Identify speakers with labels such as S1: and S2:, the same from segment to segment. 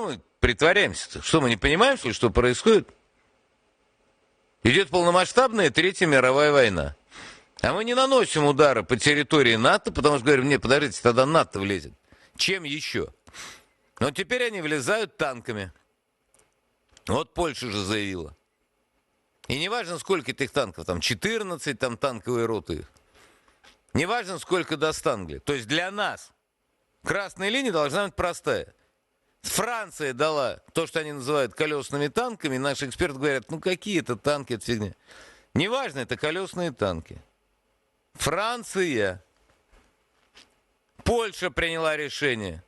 S1: Мы притворяемся-то? Что, мы не понимаем, что происходит? Идет полномасштабная Третья мировая война. А мы не наносим удары по территории НАТО, потому что говорим, нет, подождите, тогда НАТО влезет. Чем еще? Но теперь они влезают танками. Вот Польша же заявила. И не важно, сколько этих танков, там 14, там танковые роты. Не важно, сколько даст Англия. То есть для нас красная линия должна быть простая. Франция дала то, что они называют колесными танками. Наши эксперты говорят, ну какие это танки, это фигня. Неважно, это колесные танки. Франция. Польша приняла решение.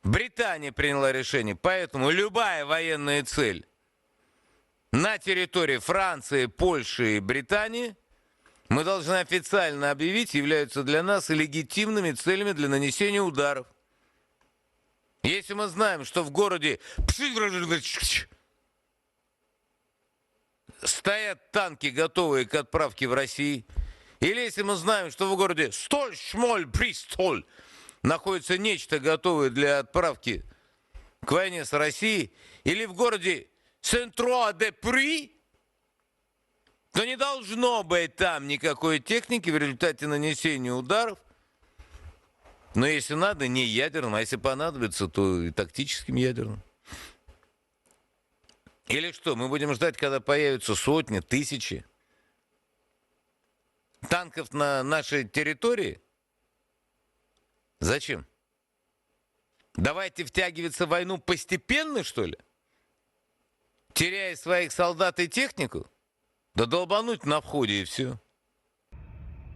S1: Британия приняла решение. Поэтому любая военная цель на территории Франции, Польши и Британии мы должны официально объявить, являются для нас легитимными целями для нанесения ударов. Если мы знаем, что в городе стоят танки, готовые к отправке в Россию, или если мы знаем, что в городе Столь, Шмоль, Бристоль находится нечто готовое для отправки к войне с Россией, или в городе Сентруа-де-При, то не должно быть там никакой техники в результате нанесения ударов. Но если надо, не ядерным, а если понадобится, то и тактическим ядерным. Или что, мы будем ждать, когда появятся сотни, тысячи танков на нашей территории? Зачем? Давайте втягиваться в войну постепенно, что ли? Теряя своих солдат и технику? Да долбануть на входе и все.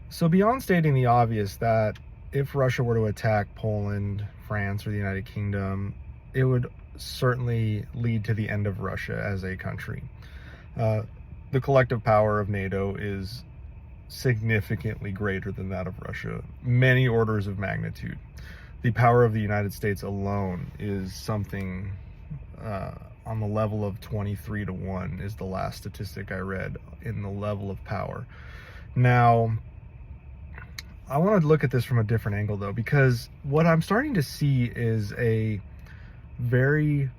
S2: So beyond stating the obvious that if Russia were to attack Poland, France, or the United Kingdom, it would certainly lead to the end of Russia as a country. The collective power of NATO is significantly greater than that of Russia, many orders of magnitude. The power of the United States alone is something on the level of 23-1 is the last statistic I read in the level of power. Now, I want to look at this from a different angle though, because what I'm starting to see is a very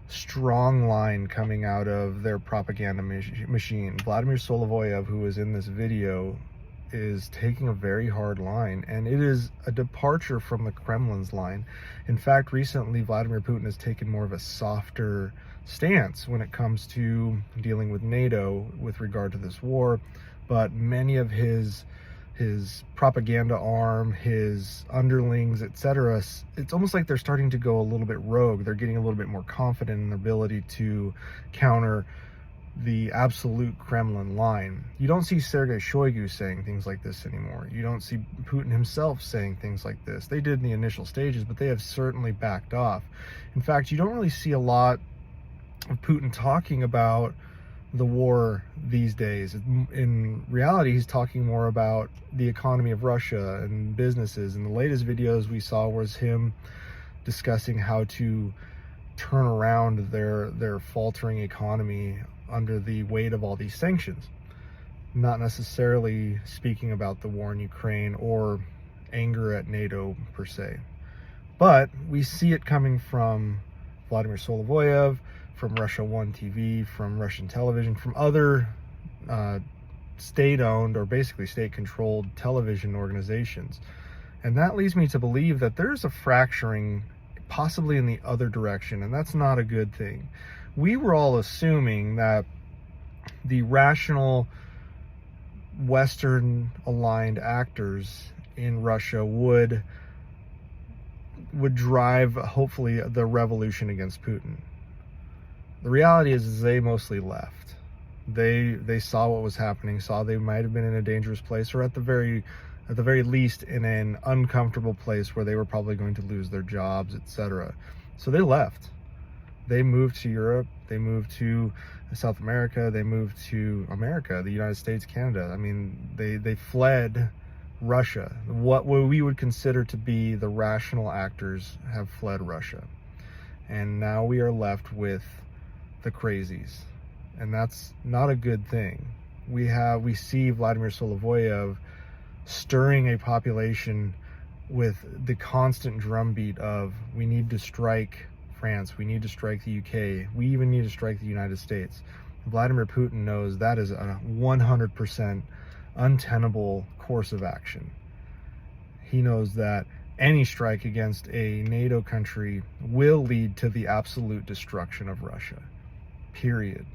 S2: strong line coming out of their propaganda machine. Vladimir Solovoyev, who is in this video, is taking a very hard line, and it is a departure from the Kremlin's line. In fact, recently Vladimir Putin has taken more of a softer stance when it comes to dealing with NATO with regard to this war, but many of his propaganda arm, his underlings, etc., it's almost like they're starting to go a little bit rogue. They're getting a little bit more confident in their ability to counter the absolute Kremlin line. You don't see Sergei Shoigu saying things like this anymore. You don't see Putin himself saying things like this. They did in the initial stages, but they have certainly backed off. In fact, you don't really see a lot of Putin talking about the war these days. In reality, he's talking more about the economy of Russia and businesses. And the latest videos we saw was him discussing how to turn around their faltering economy under the weight of all these sanctions. Not necessarily speaking about the war in Ukraine or anger at NATO per se. But we see it coming from Vladimir Solovoyev, from Russia One TV, from Russian television, from other state-owned or basically state-controlled television organizations. And that leads me to believe that there's a fracturing possibly in the other direction, and that's not a good thing. We were all assuming that the rational Western-aligned actors in Russia would drive, hopefully, the revolution against Putin. The reality is they mostly left. They saw what was happening, saw they might have been in a dangerous place, or at the very least in an uncomfortable place where they were probably going to lose their jobs, etc. So they left. They moved to Europe, they moved to South America, they moved to America, the United States, Canada. I mean, they fled Russia. What we would consider to be the rational actors have fled Russia. And now we are left with the crazies. And that's not a good thing. We see Vladimir Solovoyev stirring a population with the constant drumbeat of we need to strike France. We need to strike the UK. We even need to strike the United States. Vladimir Putin knows that is a 100% untenable course of action. He knows that any strike against a NATO country will lead to the absolute destruction of Russia, period.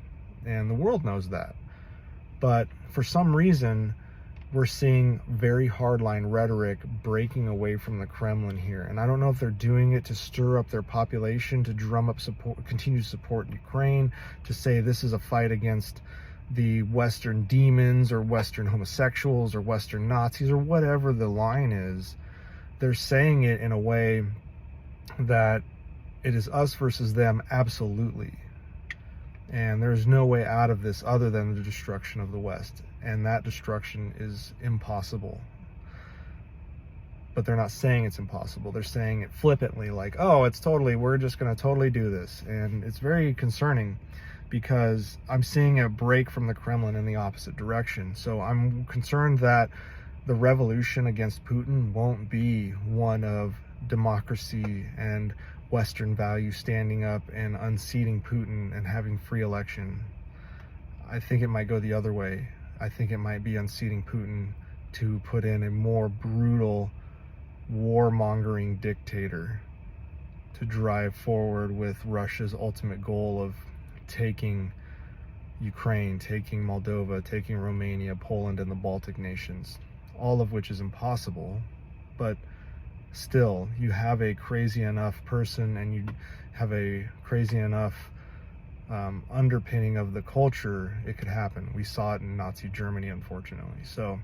S2: And the world knows that. But for some reason, we're seeing very hardline rhetoric breaking away from the Kremlin here. And I don't know if they're doing it to stir up their population, to drum up support, continue to support Ukraine, to say this is a fight against the Western demons or Western homosexuals or Western Nazis or whatever the line is. They're saying it in a way that it is us versus them, absolutely. And there's no way out of this other than the destruction of the West. And that destruction is impossible. But they're not saying it's impossible. They're saying it flippantly, like, oh, we're just going to totally do this. And it's very concerning because I'm seeing a break from the Kremlin in the opposite direction. So I'm concerned that the revolution against Putin won't be one of democracy and Western values standing up and unseating Putin and having free election. I think it might go the other way. I think it might be unseating Putin to put in a more brutal, warmongering dictator to drive forward with Russia's ultimate goal of taking Ukraine, taking Moldova, taking Romania, Poland, and the Baltic nations, all of which is impossible. But still, you have a crazy enough person and you have a crazy enough underpinning of the culture, it could happen. We saw it in Nazi Germany, unfortunately. So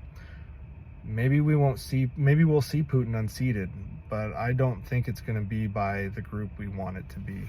S2: maybe we'll see Putin unseated, but I don't think it's going to be by the group we want it to be.